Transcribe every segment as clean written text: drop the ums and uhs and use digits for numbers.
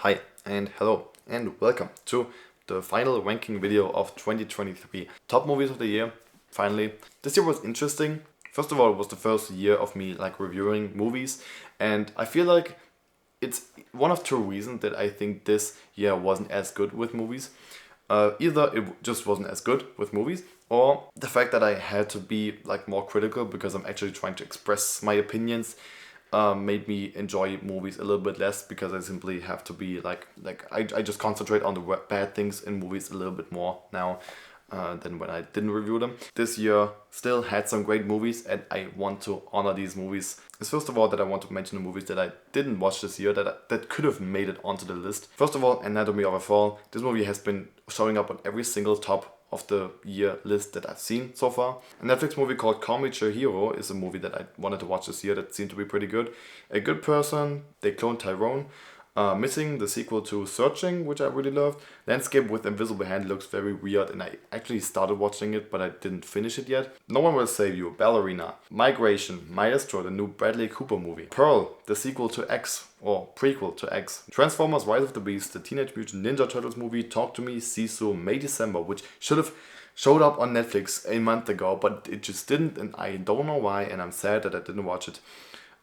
Hi and hello and welcome to the final ranking video of 2023. Top movies of the year, finally. This year was interesting. First of all, it was the first year of me reviewing movies, and I feel like it's one of two reasons that I think this year wasn't as good with movies. Either it just wasn't as good with movies, or the fact that I had to be more critical because I'm actually trying to express my opinions made me enjoy movies a little bit less because I simply have to be I just concentrate on the bad things in movies a little bit more now than when I didn't review them. This year still had some great movies and I want to honor these movies. It's first of all that I want to mention the movies that I didn't watch this year that could have made it onto the list. First of all, Anatomy of a Fall. This movie has been showing up on every single top of the year list that I've seen so far. A Netflix movie called Call Me Your Hero is a movie that I wanted to watch this year that seemed to be pretty good. A Good Person, They Cloned Tyrone. Missing, the sequel to Searching, which I really loved. Landscape with Invisible Hand looks very weird and I actually started watching it but I didn't finish it yet. No One Will Save You, Ballerina. Migration, Maestro, the new Bradley Cooper movie. Pearl, the sequel to X, or prequel to X. Transformers Rise of the Beast, the Teenage Mutant Ninja Turtles movie. Talk to Me, Sisu, May December, which should have showed up on Netflix a month ago but it just didn't and I don't know why and I'm sad that I didn't watch it.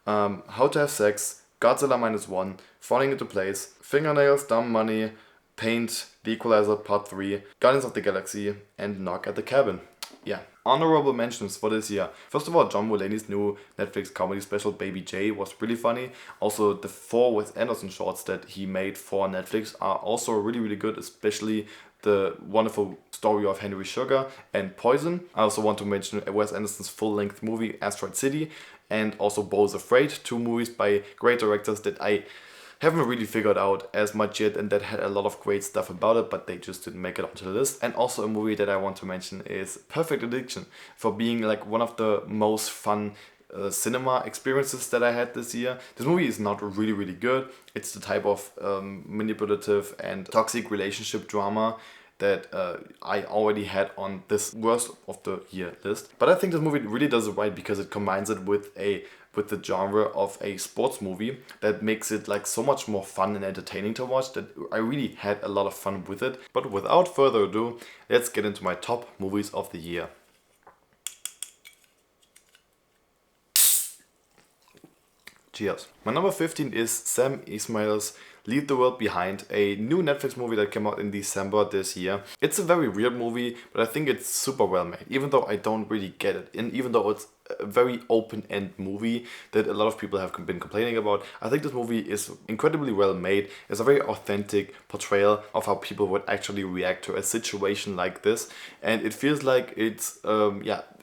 How to Have Sex, Godzilla -1, Falling Into Place, Fingernails, Dumb Money, Paint, The Equalizer Part 3, Guardians of the Galaxy, and Knock at the Cabin. Yeah. Honorable mentions for this year. First of all, John Mulaney's new Netflix comedy special Baby J was really funny. Also, the 4 Wes Anderson shorts that he made for Netflix are also really good, especially the wonderful story of Henry Sugar and Poison. I also want to mention Wes Anderson's full-length movie Asteroid City and also Bo's Afraid, 2 movies by great directors that I haven't really figured out as much yet and that had a lot of great stuff about it but they just didn't make it onto the list. And also a movie that I want to mention is Perfect Addiction, for being one of the most fun cinema experiences that I had this year. This movie is not really good. It's the type of manipulative and toxic relationship drama that I already had on this worst of the year list. But I think this movie really does it right because it combines it with the genre of a sports movie that makes it so much more fun and entertaining to watch that I really had a lot of fun with it. But without further ado, let's get into my top movies of the year. Cheers. My number 15 is Sam Esmail's Leave the World Behind, a new Netflix movie that came out in December this year. It's a very weird movie, but I think it's super well made, even though I don't really get it. And even though it's a very open-end movie that a lot of people have been complaining about, I think this movie is incredibly well made. It's a very authentic portrayal of how people would actually react to a situation like this. And it feels like it's,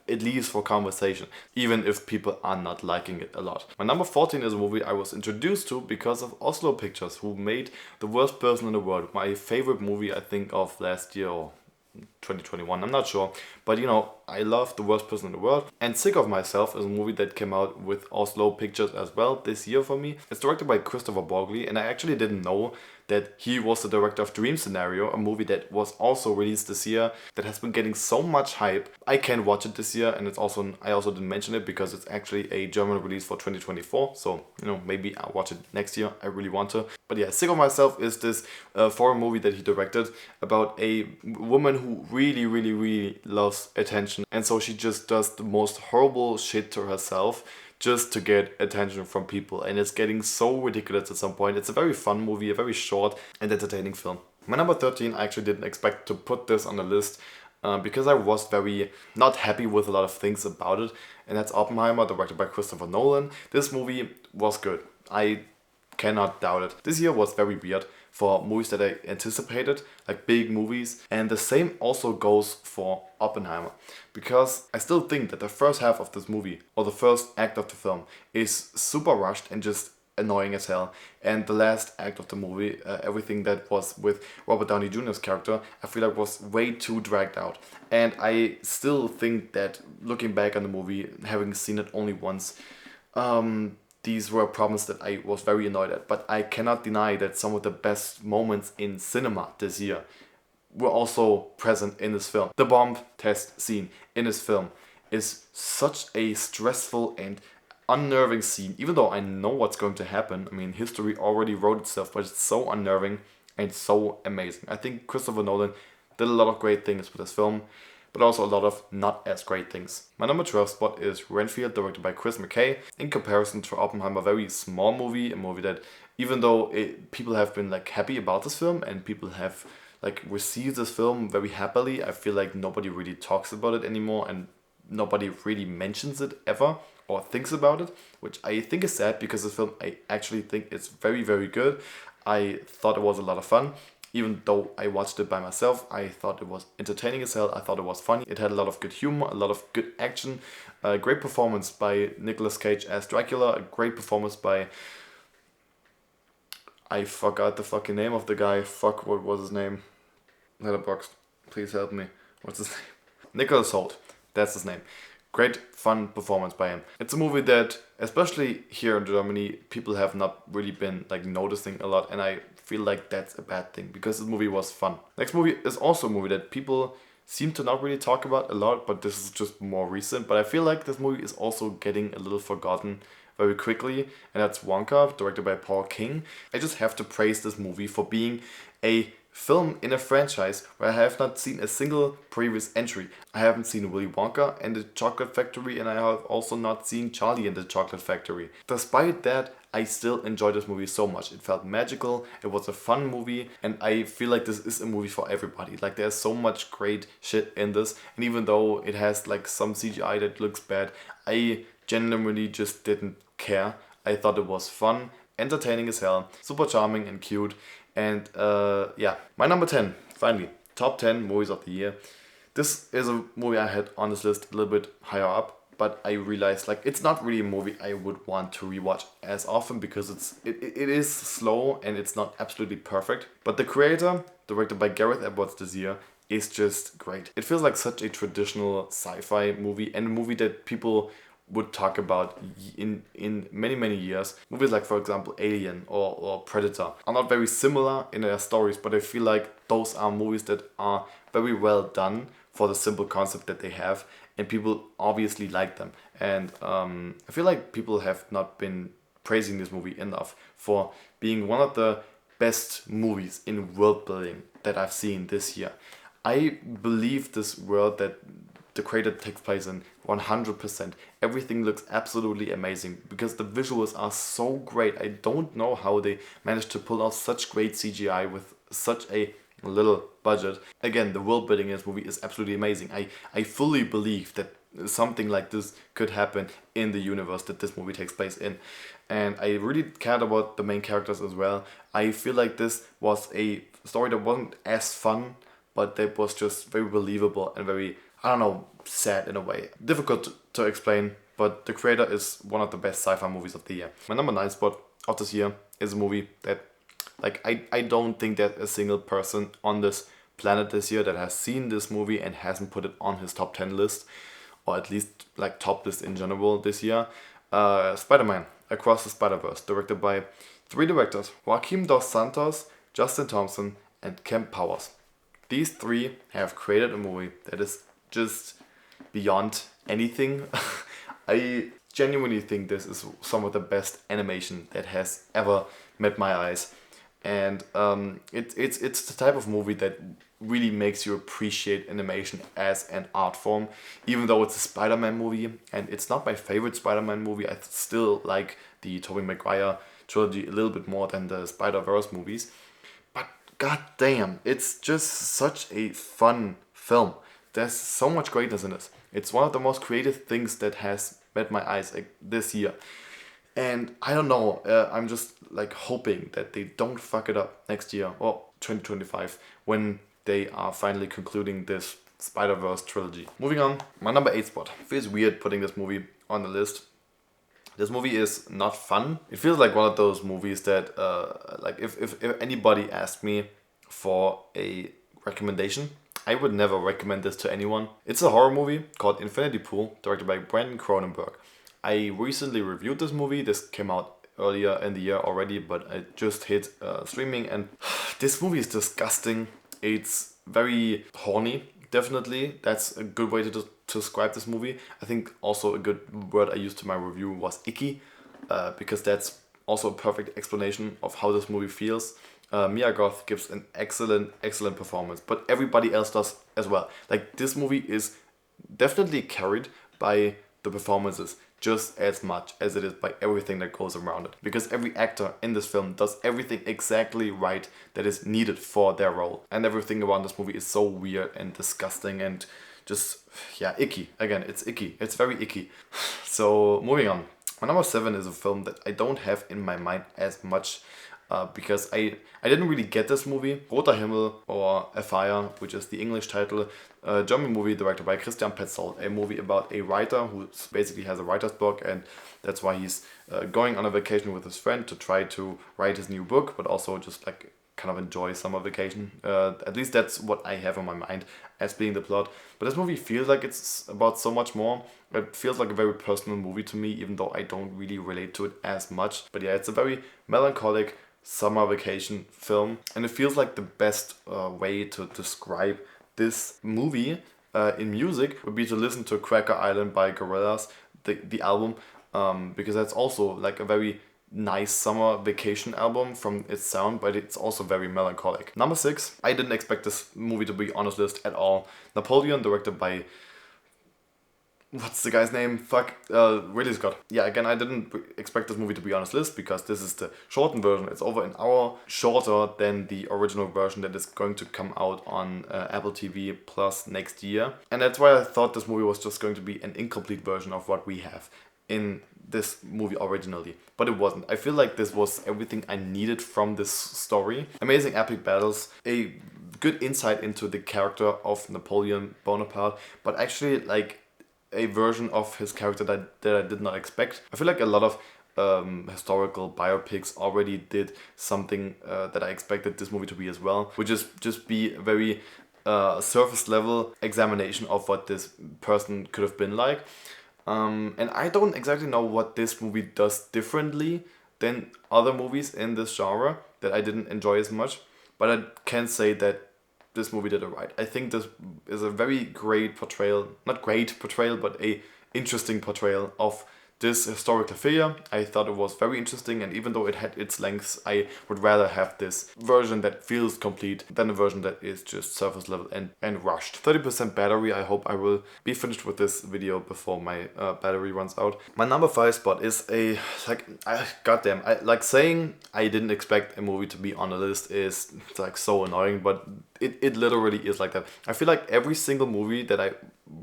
it leaves for conversation, even if people are not liking it a lot. My number 14 is a movie I was introduced to because of Oslo Pictures, who made The Worst Person in the World, my favorite movie I think of last year or 2021, I'm not sure. But I love The Worst Person in the World. And Sick of Myself is a movie that came out with Oslo Pictures as well this year for me. It's directed by Kristoffer Borgli and I actually didn't know that he was the director of Dream Scenario, a movie that was also released this year that has been getting so much hype. I can watch it this year and I also didn't mention it because it's actually a German release for 2024. So, maybe I'll watch it next year. I really want to. But yeah, Sick of Myself is this foreign movie that he directed about a woman who really loves attention. And so she just does the most horrible shit to herself just to get attention from people, and it's getting so ridiculous at some point. It's a very fun movie, a very short and entertaining film. My number 13, I actually didn't expect to put this on the list because I was very not happy with a lot of things about it, and that's Oppenheimer, directed by Christopher Nolan. This movie was good. I cannot doubt it. This year was very weird for movies that I anticipated, big movies, and the same also goes for Oppenheimer, because I still think that the first half of this movie, or the first act of the film, is super rushed and just annoying as hell, and the last act of the movie, everything that was with Robert Downey Jr.'s character, I feel like was way too dragged out. And I still think that looking back on the movie, having seen it only once, these were problems that I was very annoyed at, but I cannot deny that some of the best moments in cinema this year were also present in this film. The bomb test scene in this film is such a stressful and unnerving scene, even though I know what's going to happen. I mean, history already wrote itself, but it's so unnerving and so amazing. I think Kristoffer Nolan did a lot of great things with this film, but also a lot of not as great things. My number 12 spot is Renfield, directed by McKay. In comparison to Oppenheimer, a very small movie, a movie that, even though people have been like happy about this film and people have like received this film very happily, I feel like nobody really talks about it anymore and nobody really mentions it ever or thinks about it, which I think is sad because this film, I actually think it's very, very good. I thought it was a lot of fun. Even though I watched it by myself, I thought it was entertaining as hell. I thought it was funny. It had a lot of good humor, a lot of good action. A great performance by Nicolas Cage as Dracula. A great performance by... I forgot the fucking name of the guy. Fuck, what was his name? Letterboxd. Please help me. What's his name? Nicolas Hoult. That's his name. Great, fun performance by him. It's a movie that, especially here in Germany, people have not really been like noticing a lot, and I feel like that's a bad thing because the movie was fun. Next movie is also a movie that people seem to not really talk about a lot, but this is just more recent. But I feel like this movie is also getting a little forgotten very quickly, and that's Wonka, directed by Paul King. I just have to praise this movie for being a film in a franchise where I have not seen a single previous entry. I haven't seen Willy Wonka and the Chocolate Factory, and I have also not seen Charlie and the Chocolate Factory. Despite that, I still enjoyed this movie so much. It felt magical, it was a fun movie, and I feel like this is a movie for everybody. Like, there's so much great shit in this, and even though it has like some CGI that looks bad, I genuinely just didn't care. I thought it was fun, entertaining as hell, super charming and cute. And yeah, my number 10, finally, top 10 movies of the year. This is a movie I had on this list a little bit higher up, but I realized like it's not really a movie I would want to rewatch as often because it is slow and it's not absolutely perfect. But The Creator, directed by Gareth this year, is just great. It feels like such a traditional sci-fi movie and a movie that people would talk about in many years. Movies like, for example, Alien or Predator are not very similar in their stories, but I feel like those are movies that are very well done for the simple concept that they have, and people obviously like them. And I feel like people have not been praising this movie enough for being one of the best movies in world building that I've seen this year. I believe this world that The Creator takes place in 100%. Everything looks absolutely amazing because the visuals are so great. I don't know how they managed to pull off such great CGI with such a little budget. Again, the world building in this movie is absolutely amazing. I fully believe that something like this could happen in the universe that this movie takes place in. And I really cared about the main characters as well. I feel like this was a story that wasn't as fun, but that was just very believable and very, I don't know, sad in a way. Difficult to explain, but The Creator is one of the best sci-fi movies of the year. My number 9 spot of this year is a movie that, like, I don't think there's a single person on this planet this year that has seen this movie and hasn't put it on his top 10 list, or at least like top list in general this year. Spider-Man Across the Spider-Verse, directed by 3 directors, Joaquim dos Santos, Justin Thompson, and Kemp. These 3 have created a movie that is just beyond anything. I genuinely think this is some of the best animation that has ever met my eyes. And it's the type of movie that really makes you appreciate animation as an art form. Even though it's a Spider-Man movie, and it's not my favorite Spider-Man movie, I still like the Tobey Maguire trilogy a little bit more than the Spider-Verse movies. But god damn, it's just such a fun film. There's so much greatness in this. It's one of the most creative things that has met my eyes like, this year. And I don't know, I'm just like hoping that they don't fuck it up next year, or 2025, when they are finally concluding this Spider-Verse trilogy. Moving on, my number 8 spot. Feels weird putting this movie on the list. This movie is not fun. It feels like one of those movies that, like if anybody asked me for a recommendation, I would never recommend this to anyone. It's a horror movie called Infinity Pool, directed by Cronenberg. I recently reviewed this movie. This came out earlier in the year already, but it just hit streaming, and this movie is disgusting. It's very horny. definitely. That's a good way to describe this movie. I think also a good word I used to my review was icky, because that's also a perfect explanation of how this movie feels. Mia Goth gives an excellent performance, but everybody else does as well. Like, this movie is definitely carried by the performances just as much as it is by everything that goes around it. Because every actor in this film does everything exactly right that is needed for their role. And everything around this movie is so weird and disgusting and just, yeah, icky. Again, it's icky. It's very icky. So, moving on. My number 7 is a film that I don't have in my mind as much, because I didn't really get this movie. Himmel or Afire, which is the English title, a German movie directed by Petzold, a movie about a writer who basically has a writer's block, and that's why he's going on a vacation with his friend to try to write his new book, but also just like kind of enjoy summer vacation. At least that's what I have in my mind as being the plot. But this movie feels like it's about so much more. It feels like a very personal movie to me, even though I don't really relate to it as much. But yeah, it's a very melancholic summer vacation film, and it feels like the best way to describe this movie in music would be to listen to Cracker Island by Gorillaz, the album, because that's also like a very nice summer vacation album from its sound, but it's also very melancholic. Number 6, I didn't expect this movie to be on this list at all. Napoleon, directed by, what's the guy's name? Ridley Scott. Yeah, again, I didn't expect this movie to be on this list because this is the shortened version. It's over an hour shorter than the original version that is going to come out on Apple TV Plus next year. And that's why I thought this movie was just going to be an incomplete version of what we have in this movie originally. But it wasn't. I feel like this was everything I needed from this story. Amazing epic battles, a good insight into the character of Napoleon Bonaparte, but actually like a version of his character that I did not expect. I feel like a lot of historical biopics already did something that I expected this movie to be as well, which is just be a very surface level examination of what this person could have been like. And I don't exactly know what this movie does differently than other movies in this genre that I didn't enjoy as much, but I can say that this movie did it right. I think this is a very great portrayal, not great portrayal, but a interesting portrayal of this historical figure. I thought it was very interesting, and even though it had its lengths, I would rather have this version that feels complete than a version that is just surface level and rushed. 30% battery. I hope I will be finished with this video before my battery runs out. My number 5 spot is goddamn, saying I didn't expect a movie to be on the list is like so annoying, but it literally is like that. I feel like every single movie that I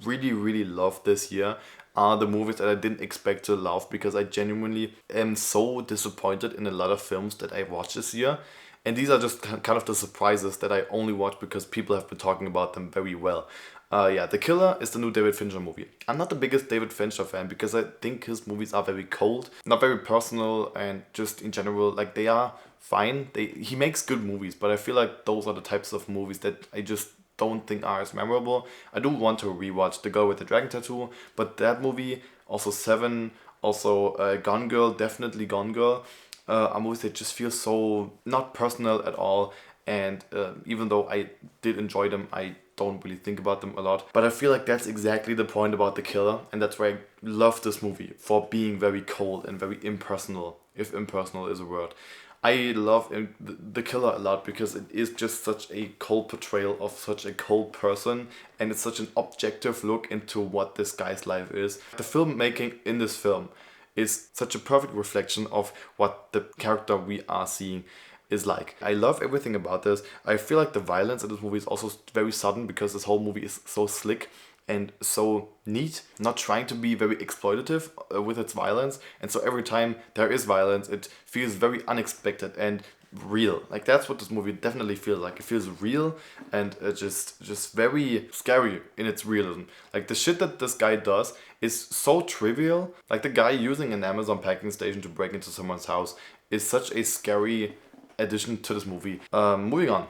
really loved this year are the movies that I didn't expect to love, because I genuinely am so disappointed in a lot of films that I watched this year. And these are just kind of the surprises that I only watch because people have been talking about them very well. The Killer is the new David Fincher movie. I'm not the biggest David Fincher fan because I think his movies are very cold, not very personal, and just in general, like, they are fine. He makes good movies, but I feel like those are the types of movies that I just don't think are as memorable. I do want to rewatch The Girl with the Dragon Tattoo, but that movie, also Seven, also Gone Girl, definitely Gone Girl, are movies that just feel so not personal at all. And even though I did enjoy them, I don't really think about them a lot. But I feel like that's exactly the point about The Killer, and that's why I love this movie, for being very cold and very impersonal, if impersonal is a word. I love The Killer a lot because it is just such a cold portrayal of such a cold person, and it's such an objective look into what this guy's life is. The filmmaking in this film is such a perfect reflection of what the character we are seeing is like. I love everything about this. I feel like the violence in this movie is also very sudden because this whole movie is so slick and so neat, not trying to be very exploitative with its violence. And so every time there is violence, it feels very unexpected and real. Like, that's what this movie definitely feels like. It feels real and just very scary in its realism. Like, the shit that this guy does is so trivial. Like, the guy using an Amazon packing station to break into someone's house is such a scary addition to this movie. Moving on.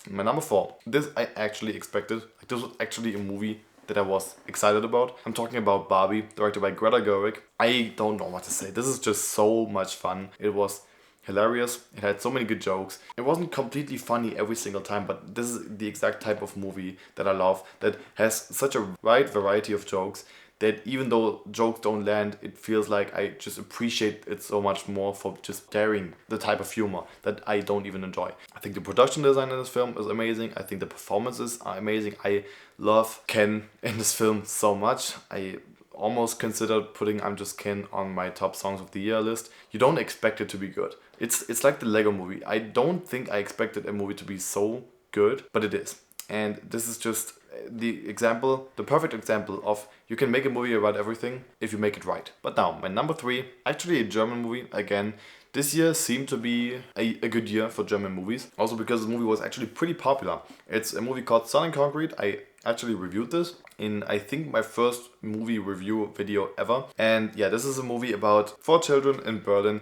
My number 4. This I actually expected. Like, this was actually a movie that I was excited about. I'm talking about Barbie, directed by Greta Gerwig. I don't know what to say. This is just so much fun. It was hilarious. It had so many good jokes. It wasn't completely funny every single time, but this is the exact type of movie that I love, that has such a wide variety of jokes that even though jokes don't land, it feels like I just appreciate it so much more for just daring the type of humor that I don't even enjoy. I think the production design in this film is amazing. I think the performances are amazing. I love Ken in this film so much. I almost considered putting I'm Just Ken on my top songs of the year list. You don't expect it to be good. It's like the Lego movie. I don't think I expected a movie to be so good, but it is. And this is just the perfect example of you can make a movie about everything if you make it right. But now, my number 3, actually a German movie again. This year seemed to be a good year for German movies. Also because the movie was actually pretty popular. It's a movie called Sonne and Concrete. I actually reviewed this in, I think, my first movie review video ever. And yeah, this is a movie about 4 children in Berlin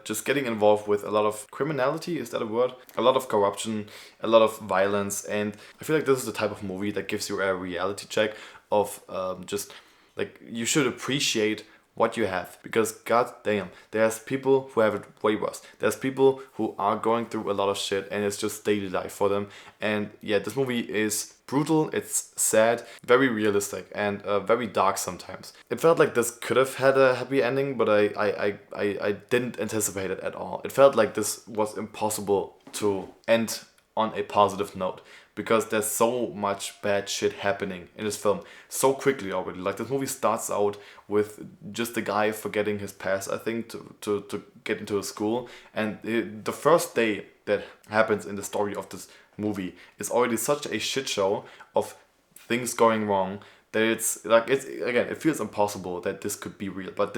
just getting involved with a lot of criminality, is that a word? A lot of corruption, a lot of violence. And I feel like this is the type of movie that gives you a reality check of just like you should appreciate what you have, because god damn, there's people who have it way worse. There's people who are going through a lot of shit and it's just daily life for them. And yeah, this movie is brutal, it's sad, very realistic, and very dark sometimes. It felt like this could have had a happy ending, but I didn't anticipate it at all. It felt like this was impossible to end on a positive note, because there's so much bad shit happening in this film so quickly already. Like, this movie starts out with just the guy forgetting his pass, I think, to get into a school. And the first day that happens in the story of this movie is already such a shit show of things going wrong that it's like, it feels impossible that this could be real, but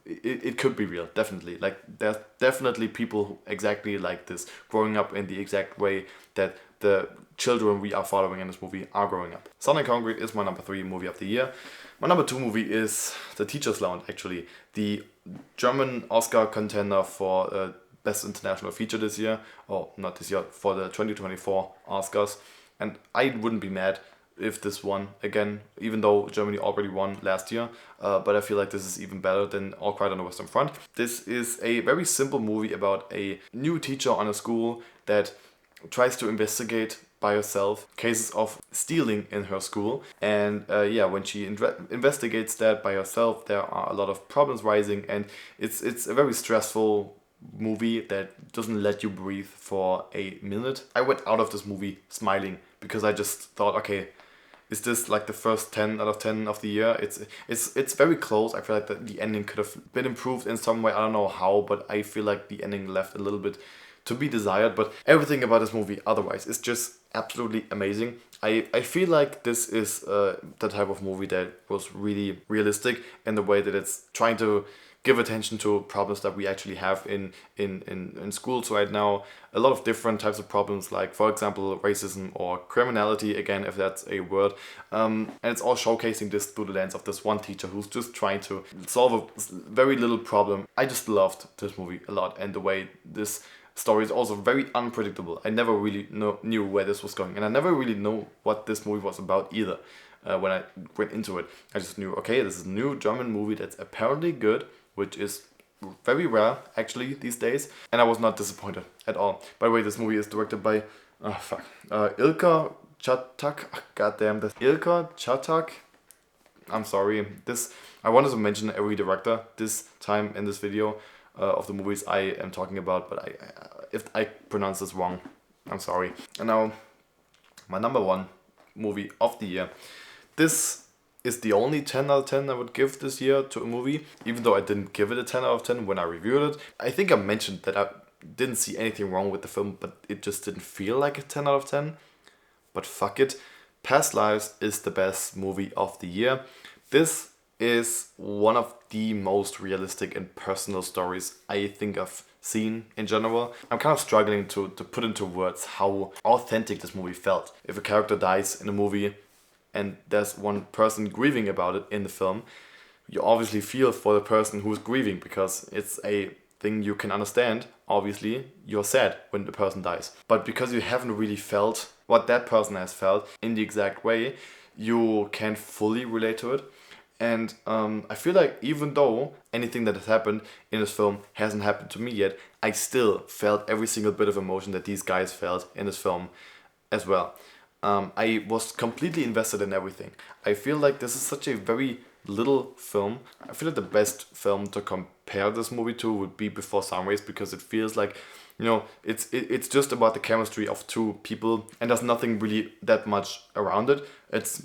it could be real, definitely. Like, there's definitely people who exactly like this, growing up in the exact way that the children we are following in this movie are growing up. Sonne and Concrete is my number 3 movie of the year. My number 2 movie is The Teacher's Lounge, actually. The German Oscar contender for Best International Feature this year. Oh, not this year, for the 2024 Oscars. And I wouldn't be mad if this won again, even though Germany already won last year. But I feel like this is even better than All Quiet on the Western Front. This is a very simple movie about a new teacher on a school that tries to investigate by herself cases of stealing in her school. And when she investigates that by herself, there are a lot of problems rising, and it's a very stressful movie that doesn't let you breathe for a minute. I went out of this movie smiling because I just thought, okay, is this like the first 10 out of 10 of the year? It's very close. I feel like the ending could have been improved in some way. I don't know how, but I feel like the ending left a little bit to be desired. But everything about this movie otherwise is just absolutely amazing. I feel like this is the type of movie that was really realistic in the way that it's trying to give attention to problems that we actually have in schools right now. A lot of different types of problems, like, for example, racism or criminality, again, if that's a word. And it's all showcasing this through the lens of this one teacher who's just trying to solve a very little problem. I just loved this movie a lot, and the way this story is also very unpredictable. I never really knew where this was going, and I never really knew what this movie was about either. When I went into it, I just knew, okay, this is a new German movie that's apparently good, which is very rare actually these days, and I was not disappointed at all. By the way, this movie is directed by Ilker Çatak. Goddamn, this Ilker Çatak. I'm sorry. I wanted to mention every director this time in this video of the movies I am talking about, but if I pronounce this wrong, I'm sorry. And now, my number 1 movie of the year. This is the only 10 out of 10 I would give this year to a movie, even though I didn't give it a 10 out of 10 when I reviewed it. I think I mentioned that I didn't see anything wrong with the film, but it just didn't feel like a 10 out of 10. But fuck it. Past Lives is the best movie of the year. This is one of the most realistic and personal stories I think I've seen in general. I'm kind of struggling to put into words how authentic this movie felt. If a character dies in a movie and there's one person grieving about it in the film, you obviously feel for the person who's grieving, because it's a thing you can understand. Obviously, you're sad when the person dies. But because you haven't really felt what that person has felt in the exact way, you can't fully relate to it. And I feel like even though anything that has happened in this film hasn't happened to me yet, I still felt every single bit of emotion that these guys felt in this film as well. I was completely invested in everything. I feel like this is such a very little film. I feel like the best film to compare this movie to would be Before Sunrise, because it feels like, you know, it's just about the chemistry of two people, and there's nothing really that much around it. It's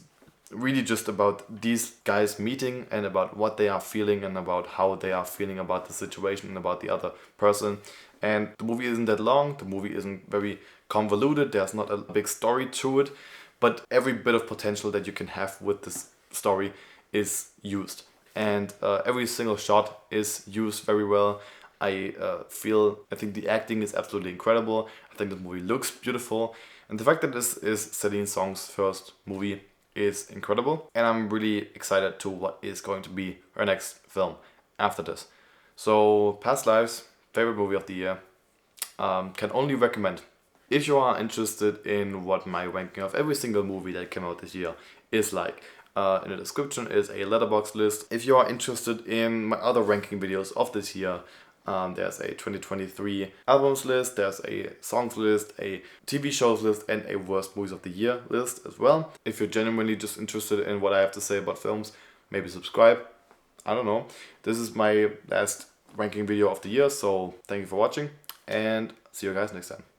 really just about these guys meeting and about what they are feeling and about how they are feeling about the situation and about the other person. And the movie isn't that long, the movie isn't very convoluted, there's not a big story to it, but every bit of potential that you can have with this story is used. And every single shot is used very well. I think the acting is absolutely incredible. I think the movie looks beautiful. And the fact that this is Celine Song's first movie is incredible. And I'm really excited to what is going to be her next film after this. So, Past Lives, favorite movie of the year. Can only recommend. If you are interested in what my ranking of every single movie that came out this year is like, in the description is a letterbox list. If you are interested in my other ranking videos of this year, there's a 2023 albums list, there's a songs list, a TV shows list, and a worst movies of the year list as well. If you're genuinely just interested in what I have to say about films, maybe subscribe. I don't know. This is my last ranking video of the year, so thank you for watching, and see you guys next time.